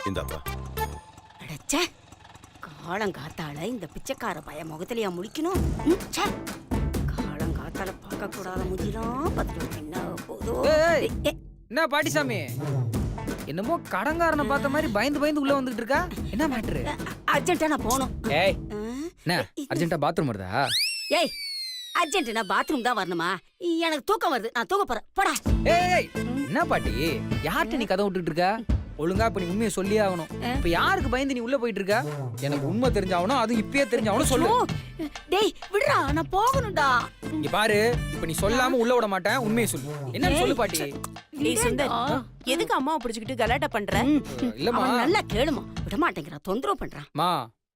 இந்தாப்பா. அடச்சே, காலங்காத்தால இந்த பிச்சைக்கார பய முகத்திலையா முடிக்கணும்? காலங்காத்தால பார்க்க கூடாத முதிலாம் பார்த்துட்டு என்ன போதோ. என்ன பாட்டிசாமி, என்னமோ கடங்காரனை பார்த்த மாதிரி பயந்து பயந்து உள்ள வந்துட்டு இருக்கா? என்ன மேட்ரு? அர்ஜென்ட்டா நான் போகணும். ஏய், என்ன அர்ஜென்ட்டா பாத்ரூம் வருதா? ஏய், அர்ஜென்ட்டா பாத்ரூம் தான் வரணுமா? எனக்கு தூக்கம் வருது, நான் தூங்க போறேன். போடா. ஏய், என்ன பாட்டி, யார்கிட்ட நீ கதை விட்டுட்டு இருக்க? ஒழுங்கா இப்ப நீ உண்மையை சொல்லியே ஆகணும். இப்ப யாருக்கு பயந்து நீ உள்ள போயிட்டு இருக்க? எனக்கு உண்மை தெரிஞ்சாவணும், அதுவும் இப்பயே தெரிஞ்சாவணும். சொல்லு. டேய் விடுடா, நான் போகணும்டா. இங்க பாரு, இப்ப நீ சொல்லாம உள்ள விட மாட்டேன். உண்மையை சொல்லு. என்ன சொல்லு பாட்டி. ஏய் சுந்தர், எதுக்கு அம்மாவை பிடிச்சிக்கிட்டு கலாட்டா பண்ற? இல்லம்மா, நல்லா கேளுமா. விட மாட்டேங்கிறா, தொந்தரவு பண்றான். மா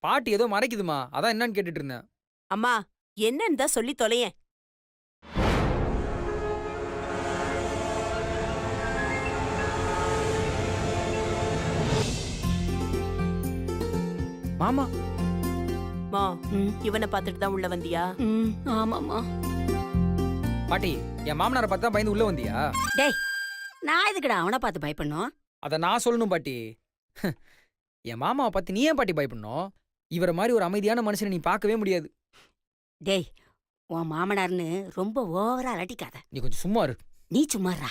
பாட்டி ஏதோ மறைக்குதுமா, அதான் என்னன்னு கேட்டுட்டு இருந்தேன். அம்மா என்னன்னு தான் சொல்லி தொலையேன். மாமா, மா இவனை பார்த்துட்டு தான் உள்ள வந்தியா? ஆமாமா. பாட்டி என் மாமனாரை பார்த்து தான் பயந்து உள்ள வந்தியா? டேய், நான் எதுக்குடா அவனை பார்த்து பயப்படணும்? அத நான் சொல்லணும் பாட்டி. என் மாமாவை பார்த்து நீ ஏன் பாட்டி பயப்படணும்? இவரை மாதிரி ஒரு அமைதியான மனுஷனை நீ பார்க்கவே முடியாது. டேய், உன் மாமனார்னு ரொம்ப ஓவரா அலட்டிக்காத. நீ கொஞ்சம் சும்மா இரு. நீ சும்மாறா.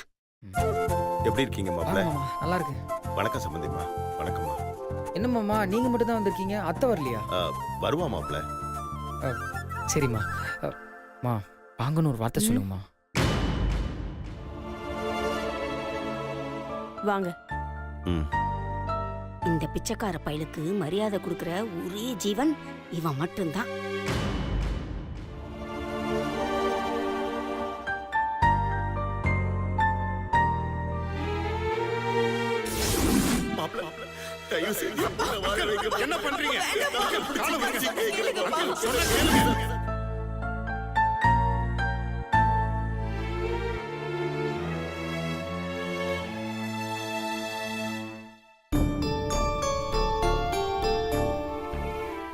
எப்படி இருக்கீங்க மாப்ள? நல்லா இருக்கு. வணக்கம் சம்பந்திமா. வணக்கம்மா. என்ன மாமா, நீங்க மட்டும் தான் வந்திருக்கீங்க, அத்தை வரலையா? வருவா மாப்ள. சரிம்மா. மா வாங்கன்னு ஒரு வார்த்தை சொல்லுங்கம்மா. வாங்க. இந்த பிச்சைக்கார பயலுக்கு மரியாதை கொடுக்கிற ஒரே ஜீவன் இவன் மட்டும்தான். என்ன பண்றீங்க?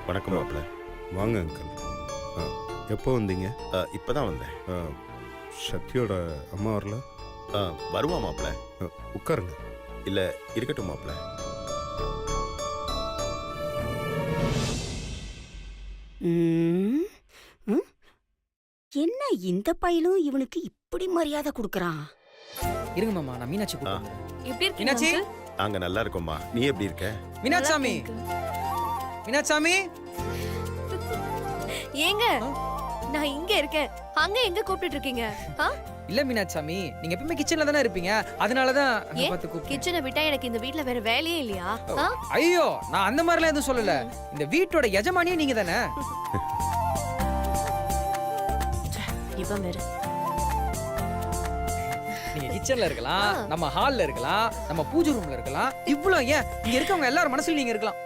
வணக்கம் மாப்ள. வாங்க அங்கிள். எப்போ வந்தீங்க? இப்பதான் வந்தேன். சக்தியோட அம்மா வரல? வருவா மாப்ள. உட்காருங்க. இல்ல இருக்கட்டும் மாப்ள. என்ன இந்த பையலும் இவனுக்கு இப்படி மரியாதை கொடுக்கறான்? இருங்க மாமா, நான் மீனாட்சி கூப்பிடுறேன். எப்படி இருக்கீங்க? மீனாட்சி, நாங்க நல்லா இருக்கோம்மா. நீ எப்படி இருக்க? மீனாட்சாமி, மீனாட்சாமி. ஏங்க, நான் இங்க இருக்கேன், அங்க எங்க கூப்பிட்டு இருக்கீங்க? இல்ல மீனாட்சாமி, நீங்க எப்பவுமே கிச்சன்ல தானே இருப்பீங்க, அதனாலதான் பார்த்து கூப்பிட்டேன். கிச்சனை விட்டா எனக்கு இந்த வீட்ல வேற வேலையே இல்லையா? ஐயோ, நான் அந்த மாதிரிலாம் எதுவும் சொல்லல. இந்த வீட்டோட எஜமானியே நீங்க தானே. இவன் வேற. நீங்க கிச்சன்ல இருக்கலாம், நம்ம ஹால்ல இருக்கலாம், நம்ம பூஜை ரூம்ல இருக்கலாம். இவ்வளவு ஏன், இங்க இருக்கவங்க எல்லாரும் மனசுல நீங்க இருக்கலாம்.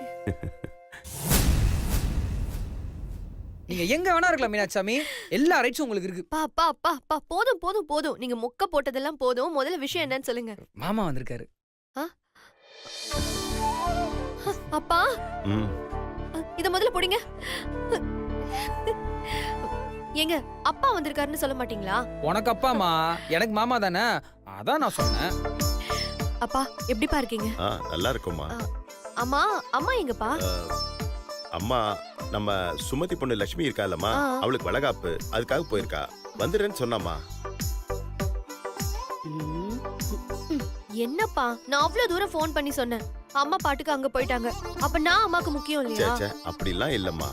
நீங்க எங்க வேணா இருக்கலாம் மீனாட்சாமி, எல்லா ரைட்ஸும் உங்களுக்கு இருக்கு. பா பா பா பா, போதும் போதும் போதும், நீங்க மொக்க போட்டதெல்லாம் போதும். முதல்ல விஷயம் என்னன்னு சொல்லுங்க. மாமா வந்திருக்காரு. அப்பா, இத முதல்ல போடுங்க. ஏங்க, அப்பா வந்திருக்காருன்னு சொல்ல மாட்டீங்களா? உனக்கு அப்பாமா, எனக்கு மாமா தானே, அதான் நான் சொன்னேன். அப்பா எப்படிப்பா இருக்கீங்க? நல்லா இருக்கோம்மா. அம்மா, அம்மா எங்கப்பா? அம்மா நம்ம சுமதி பொண்ணு லட்சுமி இருக்காலம்மா, அவளுக்கு வளகாப்பு, அதுக்காக போயிருக்கா. வந்துடுறேன்னு சொன்னாமா. என்னப்பா, நான் அவ்வளவு தூரம் போன் பண்ணி சொன்னேன், அம்மா பாட்டுக்கு அங்க போயிட்டாங்க. அப்ப நான் அம்மாக்கு முக்கியம் இல்லையா? அப்படிலாம் இல்லம்மா,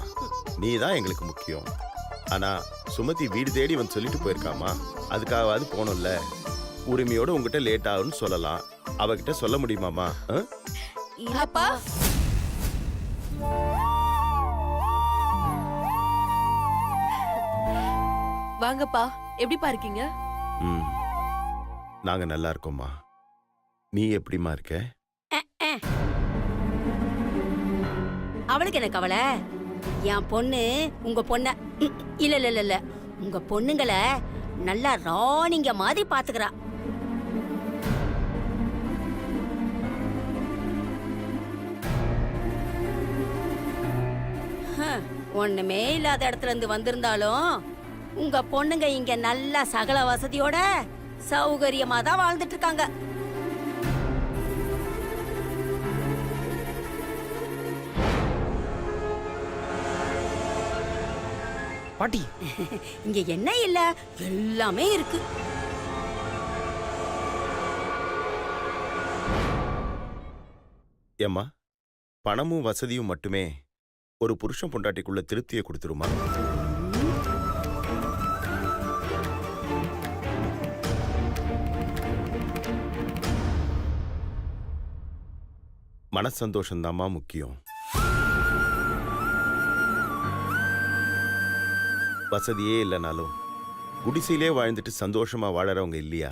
நீ தான் எங்களுக்கு முக்கியம். ஆனா சுமதி வீடு தேடி வந்து சொல்லிட்டு போயிருக்காமா, அதுக்காகவாது போகணும்ல. உரிமையோட உங்ககிட்ட லேட் ஆகும்னு சொல்லலாம், அவகிட்ட சொல்ல முடியுமாமா? இல்லப்பா. வாங்கப்பா, எப்படிப்பா இருக்கீங்க? நாங்க நல்லா இருக்கோம்மா. நீ எப்படிமா இருக்க? அவளுக்கு என்ன கவலை? என் பொண்ணு உங்க பொண்ண இல்ல இல்ல இல்ல, உங்க பொண்ணுங்களை நல்லா ராணிங்க மாதிரி பாத்துக்கிறா. ஒண்ணுமே இல்லாத இடத்துல இருந்து வந்திருந்தாலும் உங்க பொண்ணுங்க இங்க நல்ல சகல வசதியோட சௌகரியமா தான் வாழ்ந்துட்டு இருக்காங்க. பாட்டி இங்க என்ன இல்ல, எல்லாமே இருக்கு. ஏம்மா, பணமும் வசதியும் மட்டுமே ஒரு புருஷன் பொண்டாட்டிக்குள்ள திருப்தியை கொடுத்துருமா? மனசந்தோஷம்தாம்மா முக்கியம். வசதியே இல்லைனாலும் குடிசையிலே வாழ்ந்துட்டு சந்தோஷமா வாழறவங்க இல்லையா?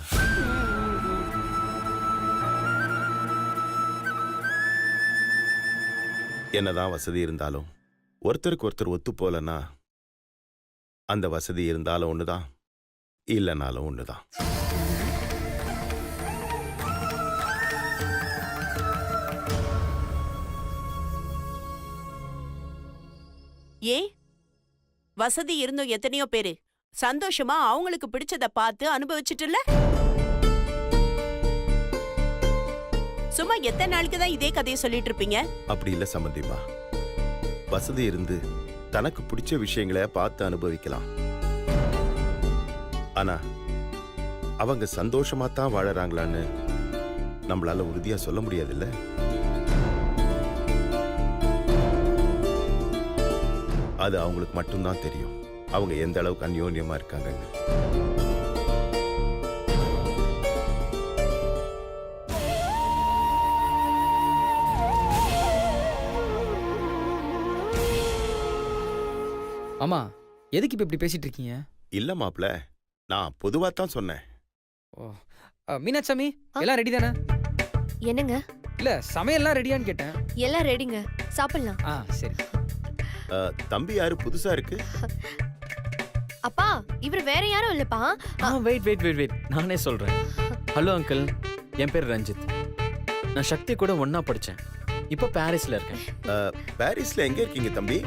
என்னதான் வசதி இருந்தாலும் ஒருத்தருக்கு ஒருத்தர் ஒத்து போலன்னா அந்த வசதி இருந்தாலும் ஒண்ணுதான், இல்லைனாலும் ஒண்ணுதான். ஏன் வசதி இருந்தும் எத்தனையோ பேரு சந்தோஷமா அவங்களுக்கு பிடிச்சத பார்த்து அனுபவிச்சுட்டுல. சும்மா எத்தனை நாளுக்கு தான் இதே கதையை சொல்லிட்டு இருப்பீங்க? அப்படி இல்ல சம்பந்திமா, வசதி இருந்து தனக்கு பிடிச்ச விஷயங்களை பார்த்து அனுபவிக்கலாம். ஆனா அவங்க சந்தோஷமா தான் வாழறாங்களான்னு நம்மளால உறுதியா சொல்ல முடியாதுல்ல. அது அவங்களுக்கு மட்டும்தான் தெரியும் அவங்க எந்த அளவுக்கு அந்யோன்யமா இருக்காங்கன்னு. ஆமா, எதுக்கு இப்ப இப்படி பேசிட்டு இருக்கீங்க? இல்ல மாப்ள, நான் பொதுவா தான் சொன்னேன். மீனாட்சாமி எல்லாம் ரெடி தானே? என்னங்க? இல்ல சமையல்லாம் ரெடியான்னு கேட்டேன். எல்லாம் ரெடிங்க, சாப்பிடலாம். சரி. தம்பி யாரு புதுசா இருக்கு? அப்பா, இவர் வேற யாரும் இல்லப்பா. வெயிட் நானே சொல்றேன். ஹலோ அங்கிள், என் பேர் ரஞ்சித். நான் சக்தி கூட ஒண்ணா படிச்சேன். இப்போ பாரிஸ்ல இருக்கேன். பாரிஸ்ல எங்க இருக்கீங்க தம்பி?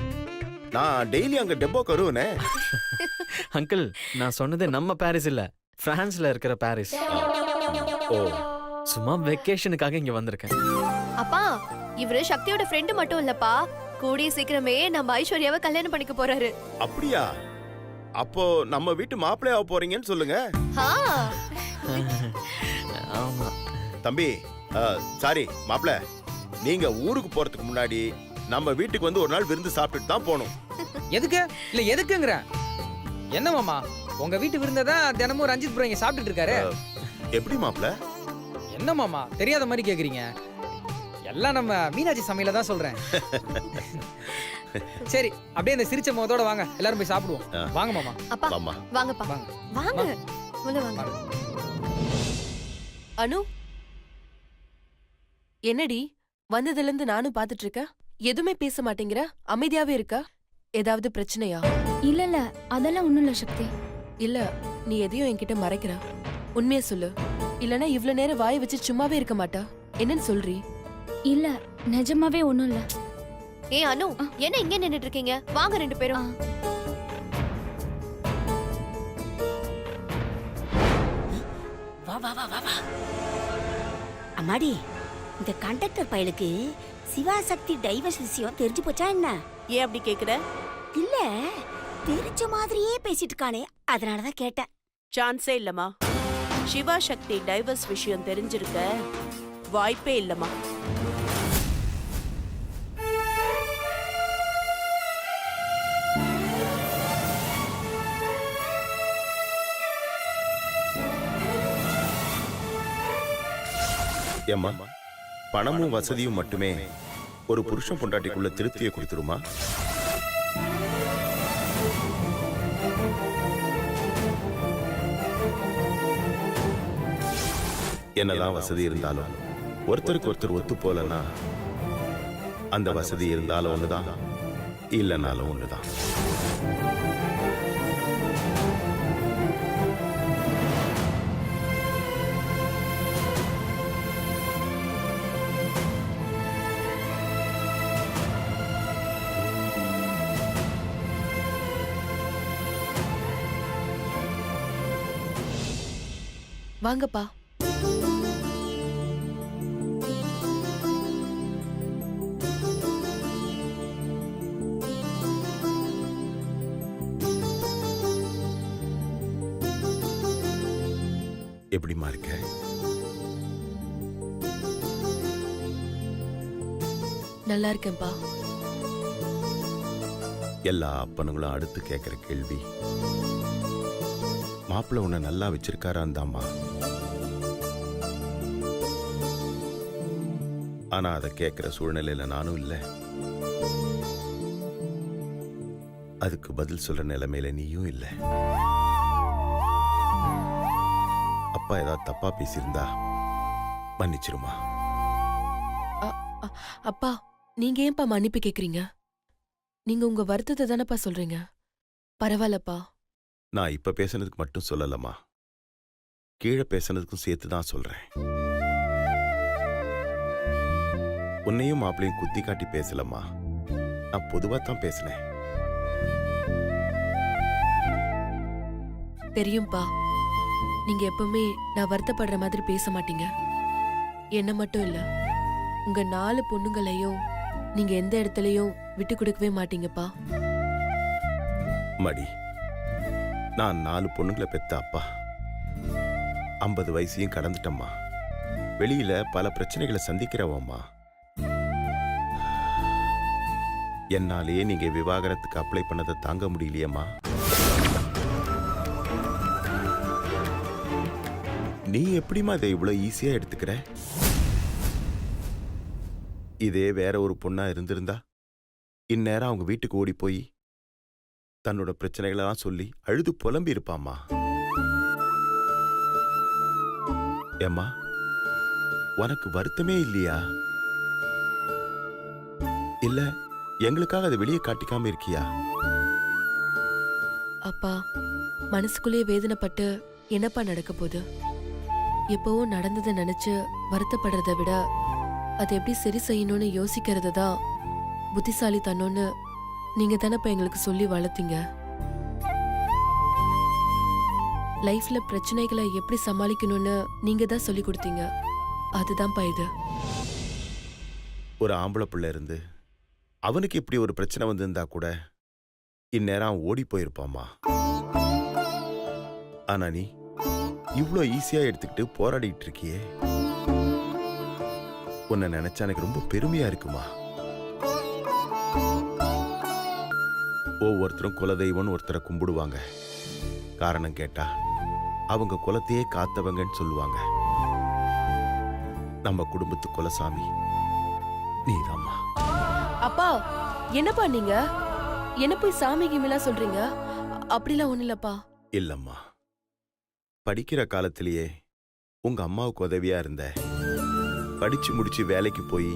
நான் டெய்லி அங்க டெப்போக்கு வருவேனே. அங்கிள், நான் சொன்னது நம்ம பாரிஸ் இல்ல, பிரான்ஸ்ல இருக்கிற பாரிஸ். ஓ, சும்மா வெக்கேஷனுக்காக இங்க வந்திருக்கேன். அப்பா, இவரு சக்தியோட ஃப்ரெண்டு மட்டும் இல்லப்பா, கூடிய சீக்கிரமே நம்ம ஐஸ்வர்யாவை கல்யாணம் பண்ணிக்க போறாரு. அப்படியா? அப்போ நம்ம வீட்டு மாப்பிள்ளையாக போறீங்கன்னு சொல்லுங்க. ஆமா தம்பி, சாரி மாப்பிள்ள, நீங்க ஊருக்கு போறதுக்கு முன்னாடி நம்ம வீட்டுக்கு வந்து ஒரு நாள் விருந்து சாப்பிட்டுட்டு தான் போகணும். எதுக்கு? இல்ல எதுக்குங்கற? என்ன மாமா, உங்க வீட்டு விருந்ததான் தினமும் ரஞ்சித் ப்ரோ இங்க சாப்பிட்டுட்டு இருக்காரு. எப்படி மாப்பிள்ள? என்ன மாமா தெரியாத மாதிரி கேக்குறீங்க? எல்லாம் நம்ம மீனாட்சி சமையல தான் சொல்றேன். சரி, அப்படியே இந்த சிரிச்ச முகத்தோட வாங்க, எல்லாரும் போய் சாப்பிடுவோம். வாங்க மாமா. அப்பா, வாமா. வாங்கப்பா, வாங்க உள்ள வாங்க. அனு, என்னடி வந்ததுல இருந்து நானும் பாத்துட்டு இருக்கேன், எதுவுமே பேச மாட்டேங்கிற, அமைதியாவே இருக்கா? ஏதாவது பிரச்சனையா? இல்ல அதெல்லாம் ஒண்ணும் இல்ல சக்தி. இல்ல, நீ எதையும் என்கிட்ட மறைக்கிற, உண்மையை சொல்லு. இல்லனா இவ்ளோ நேரம் வாயை வச்சு சும்மாவே இருக்க மாட்டா. என்னன்னு சொல்றீ? இல்ல நிஜமாவே ஒண்ணும் இல்ல. அனு, என்ன இங்க நின்னுட்டு இருக்கீங்க? வாங்க ரெண்டு பேரும். வா வா வா வா வா. அம்மாடி, இந்த கண்டக்டர் பயலுக்கு சிவாசக்தி டைவர்ஸ் விஷயம் தெரிஞ்சு போச்சா என்ன? ஏன் அப்படி கேக்குற? இல்ல, தெரிஞ்ச மாதிரியே பேசிட்டு இருக்கானே, அதனாலதான் கேட்டேன். சான்ஸே இல்லம்மா. சிவா சக்தி டைவர்ஸ் விஷயம் தெரிஞ்சிருக்க வாய்ப்பே இல்லம்மா. ஏம்மா, பணமும் வசதியும் மட்டுமே ஒரு புருஷன் பொண்டாட்டிக்குள்ள திருப்தியை கொடுத்துருமா? என்னதான் வசதி இருந்தாலும் ஒருத்தருக்கு ஒருத்தர் ஒத்து போலன்னா அந்த வசதி இருந்தாலும் ஒண்ணுதான், இல்லைனாலும் ஒண்ணுதான். வாங்கப்பா. எப்படிம்மா இருக்க? நல்லா இருக்கேன்ப்பா. எல்லா அப்பனுங்களும் அடுத்து கேட்குற கேள்வி, மாப்பிள்ளை உன்னை நல்லா வச்சிருக்காராந்தாம்மா. ஆனா அதை கேட்குற சூழ்நிலையில நானும் இல்லை. அதுக்கு பதில் சொல்ற நிலைமையில நீயும் இல்லை. அப்பா ஏதாவது தப்பா பேசியிருந்தா மன்னிச்சிருமா. அப்பா, நீங்க ஏன்பா மன்னிப்பு கேக்குறீங்க? நீங்க உங்க வருத்தத்தை தானப்பா சொல்றீங்க. பரவாயில்லப்பா. நான் இப்ப பேசுனதுக்கு மட்டும் சொல்லலம்மா, கீழே பேசுனதுக்கும் சேர்த்து தான் சொல்றேன். உன்னையும் மாப்பிளையும் குத்தி காட்டி பேசலம்மா, நான் பொதுவா தான் பேசினேன். தெரியும்பா, நீங்க எப்பவுமே நான் வருத்தப்படுற மாதிரி பேச மாட்டீங்க. என்ன மட்டும் இல்ல, உங்க 4 பொண்ணுங்களையும் நீங்க எந்த இடத்துலயும் விட்டு கொடுக்கவே மாட்டீங்கப்பா. மடி, நான் 4 பொண்ணுங்களை பெத்த அப்பா. 50 வயசையும் கடந்துட்டம்மா. வெளியில பல பிரச்சனைகளை சந்திக்கிறவம்மா. என்னாலேயே நீங்க விவாகரத்துக்கு அப்ளை பண்ணதை தாங்க முடியலையம்மா. நீ எப்படிமா இதை இவ்வளவு ஈஸியா எடுத்துக்கிற? இதே வேற ஒரு பொண்ணா இருந்திருந்தா இந்நேரம் அவங்க வீட்டுக்கு ஓடி போய் தன்னோட பிரச்சனைகளெல்லாம் சொல்லி அழுது புலம்பி இருப்பாம்மா. ஏம்மா, உனக்கு வருத்தமே இல்லையா? இல்ல எங்களுக்காக அதை வெளியே காட்டிக்காம இருக்கியா? அப்பா, மனசுக்குள்ளேயே வேதனைப்பட்டு என்னப்பா நடக்க போகுது? எப்பவும் நடந்ததை நினைச்சு வருத்தப்படுறதை விட அதை எப்படி சரி செய்யணும்னு யோசிக்கிறது தான் புத்திசாலித்தனம்னு நீங்க தானப்பா எங்களுக்கு சொல்லி வளர்த்தீங்க. லைஃப்ல பிரச்சனைகளை எப்படி சமாளிக்கணும்னு நீங்க தான் சொல்லி கொடுத்தீங்க. அதுதான்ப்பா இது. ஒரு ஆம்பளை பிள்ளை இருந்து அவனுக்கு இப்படி ஒரு பிரச்சனை வந்திருந்தா கூட இந்நேரம் அவன் ஓடி போயிருப்பாம்மா. ஆனா நீ இவ்ளோ ஈஸியா எடுத்துக்கிட்டு போராடிட்டு இருக்கியே, உன்னை நினைச்சா எனக்கு ரொம்ப பெருமையா இருக்குமா. ஒவ்வொருத்தரும் குலதெய்வம்னு ஒருத்தரை கும்பிடுவாங்க. காரணம் கேட்டா அவங்க குலத்தையே காத்தவங்கன்னு சொல்லுவாங்க. நம்ம குடும்பத்து குலசாமி நீதாம்மா. அப்பா, என்னப்பா நீங்க என்ன போய் சாமி கிமிலாம் சொல்றீங்க? அப்படிலாம் ஒண்ணு இல்லப்பா. இல்லம்மா, படிக்கிற காலத்திலேயே உங்க அம்மாவுக்கு உதவியா இருந்த, படிச்சு முடிச்சு வேலைக்கு போய்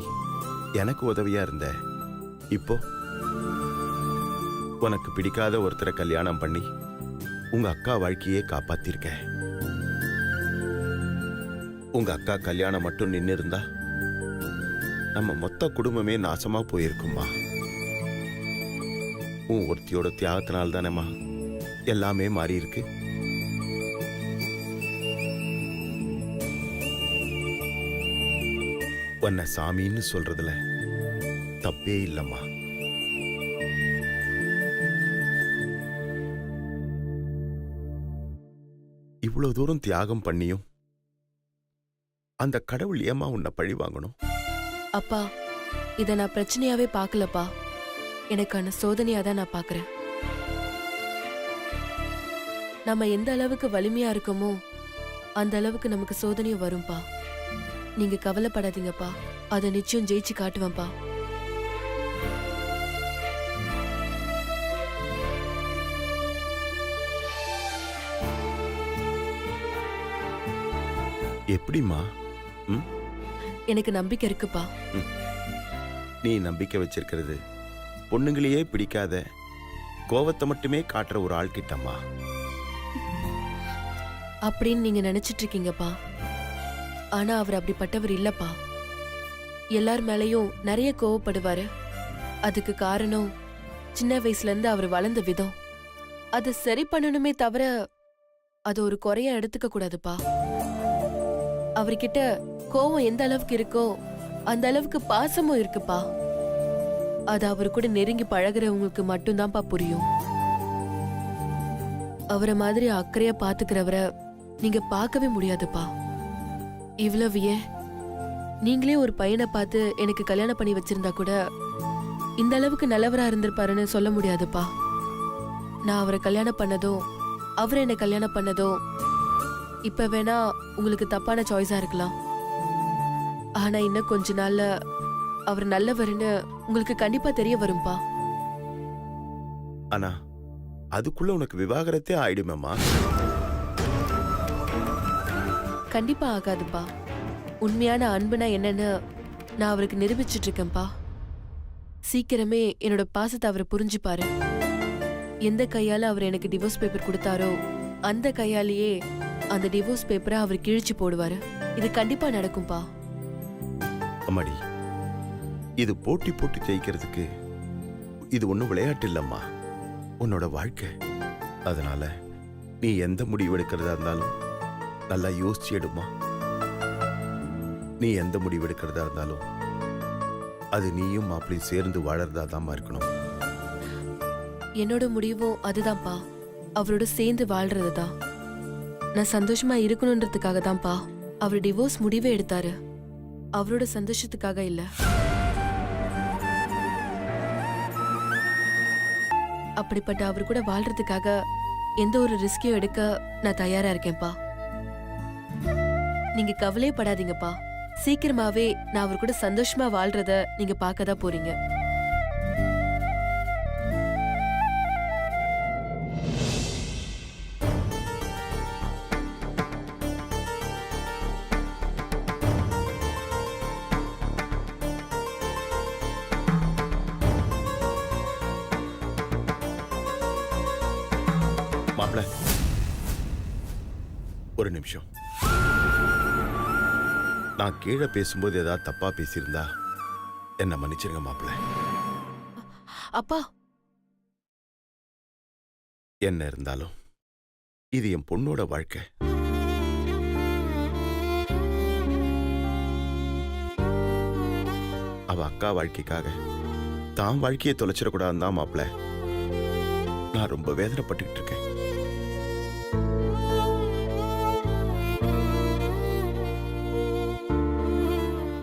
எனக்கு உதவியா இருந்த, இப்போ உனக்கு பிடிக்காத ஒருத்தரை கல்யாணம் பண்ணி உங்க அக்கா வாழ்க்கையே காப்பாத்திருக்க. உங்க அக்கா கல்யாணம் மட்டும் நின்னு இருந்தா நம்ம மொத்த குடும்பமே நாசமா போயிருக்குமா. உன் ஒருத்தியோட தியாகத்தினால் தானேம்மா எல்லாமே மாறி இருக்கு. உன்னை சாமின்னு சொல்றதுல தப்பே இல்லம்மா. இவ்வளவு தூரம் தியாகம் பண்ணியும் அந்த கடவுள் ஏமா உன்னை பழி வாங்கணும்? அப்பா, இத நான் பிரச்சனையாவே பார்க்கலப்பா. எனக்கான சோதனையா தான் நான் பார்க்கறேன். நம்ம எந்த அளவுக்கு வலிமையா இருக்கோமோ அந்த அளவுக்கு நமக்கு சோதனையும் வரும்பா. நீங்க கவலைப்படாதீங்கப்பா, அதை நிச்சயம் ஜெயிச்சு காட்டுவேன்ப்பா. எப்படிம்மா? எனக்கு நம்பிக்கை இருக்குப்பா. நீ நம்பிக்கை வச்சிருக்கிறது பொண்ணுங்களையே பிடிக்காத, கோவத்தை மட்டுமே காட்டுற ஒரு ஆள் கிட்டம்மா. அப்படின்னு நீங்க நினைச்சிட்டு இருக்கீங்கப்பா. ஆனா அவர் அப்படிப்பட்டவர் இல்லப்பா. எல்லார் மேலயும் நிறைய கோவப்படுவாரு. அதுக்கு காரணம் சின்ன வயசுல இருந்து அவர் வளர்ந்த விதம். அதை சரி பண்ணணுமே தவிர அது ஒரு குறையா எடுத்துக்க கூடாதுப்பா. அவர்கிட்ட கோவம் எந்த அளவுக்கு இருக்கோ அந்த அளவுக்கு பாசமும் இருக்குப்பா. அது அவர் கூட நெருங்கி பழகுறவங்களுக்கு மட்டும்தான்ப்பா புரியும். அவரை மாதிரி அக்கறையா பாத்துக்கிறவரை நீங்க பார்க்கவே முடியாதுப்பா. இவ்வளவு ஏன் நீங்களே ஒரு பையனை பார்த்து எனக்கு கல்யாணம் பண்ணி வச்சிருந்தா கூட இந்த அளவுக்கு நல்லவரா இருந்திருப்பாருன்னு சொல்ல முடியாதுப்பா. நான் அவரை கல்யாணம் பண்ணதும் அவர் என்ன கல்யாணம் பண்ணதும் இப்ப வேணா உங்களுக்கு தப்பான சாய்ஸா இருக்கலாம். ஆனா இன்னும் கொஞ்ச நாள்ல அவர் நல்லவர்னு உங்களுக்கு கண்டிப்பா தெரிய வரும்பா. ஆனா அதுக்குள்ள உனக்கு விவாகரத்தே ஆயிடுமேம்மா. கண்டிப்பா ஆகாதுப்பா. உண்மையான அன்புனா என்னன்னு நான் அவருக்கு நிரூபிச்சிட்டு இருக்கேன்ப்பா. சீக்கிரமே என்னோட பாசத்தை அவர் புரிஞ்சுப்பாரு. எந்த கையால அவர் எனக்கு டிவோர்ஸ் பேப்பர் கொடுத்தாரோ அந்த கையாலேயே அந்த டிவோர்ஸ் பேப்பரை அவர் கிழிச்சு போடுவாரு. இது கண்டிப்பா நடக்கும்பா. அம்மாடி, இது போட்டி போட்டு ஜெயிக்கிறதுக்கு இது ஒன்றும் விளையாட்டு இல்லம்மா, உன்னோட வாழ்க்கை. அதனால நீ எந்த முடிவு எடுக்கிறதா இருந்தாலும் நல்லா யோசிச்சு எடுமா. நீ எந்த முடிவு எடுக்கிறதா இருந்தாலும் அது நீயும் மாப்பிளையும் சேர்ந்து வாழறதா தான் இருக்கணும். என்னோட முடிவும் அதுதான்ப்பா. அவரோட சேர்ந்து வாழ்றதுதான். நான் சந்தோஷமா இருக்கணும்ன்றதுக்காக தான்ப்பா அவர் டிவோர்ஸ் முடிவே எடுத்தாரு. அவரோட சந்தோஷத்துக்காக இல்ல. அப்படிப்பட்ட அவர் கூட வாழ்றதுக்காக எந்த ஒரு ரிஸ்கையும் எடுக்க நான் தயாரா இருக்கேன்ப்பா. நீங்க கவலைப்படாதீங்கப்பா. சீக்கிரமாவே நான் அவர் கூட சந்தோஷமா வாழ்றத நீங்க பார்க்கதான் போறீங்க. மாப்பிள, ஒரு நிமிஷம். நான் கீழே பேசும்போது ஏதாவது தப்பா பேசியிருந்தா என்ன மன்னிச்சிருங்க மாப்பிள. அப்பா, என்ன இருந்தாலும் இது என் பொண்ணோட வாழ்க்கை. அவ அக்கா வாழ்க்கைக்காக தான் வாழ்க்கையை தொலைச்சிடக்கூடாதுன்னு தான் மாப்பிள நான் ரொம்ப வேதனைப்பட்டுக்கிட்டு இருக்கேன்.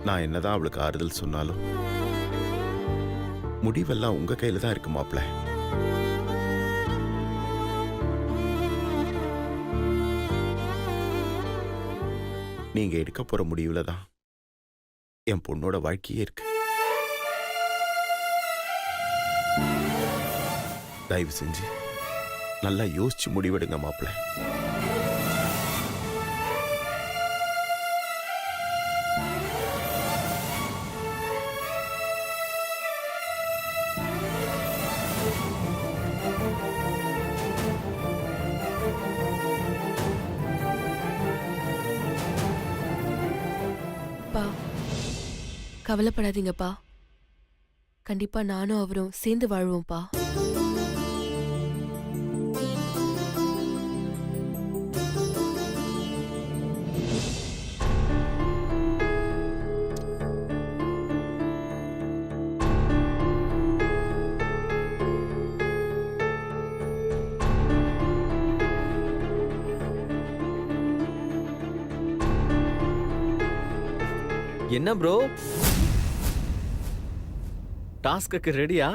நான் என்னதான் அவளுக்கு ஆறுதல் சொன்னாலும் முடிவெல்லாம் உங்க கையில தான் இருக்கு மாப்பிள. நீங்க எடுக்க போற முடிவுல தான் என் பொண்ணோட வாழ்க்கையே இருக்கு. தயவு செஞ்சு நல்லா யோசிச்சு முடிவெடுங்க மாப்பிள. பா, கவலைப்படாதீங்கப்பா. கண்டிப்பா நானும் அவரும் சேர்ந்து வாழ்வோம்ப்பா. என்ன ப்ரோ, டாஸ்க்கு ரெடியா?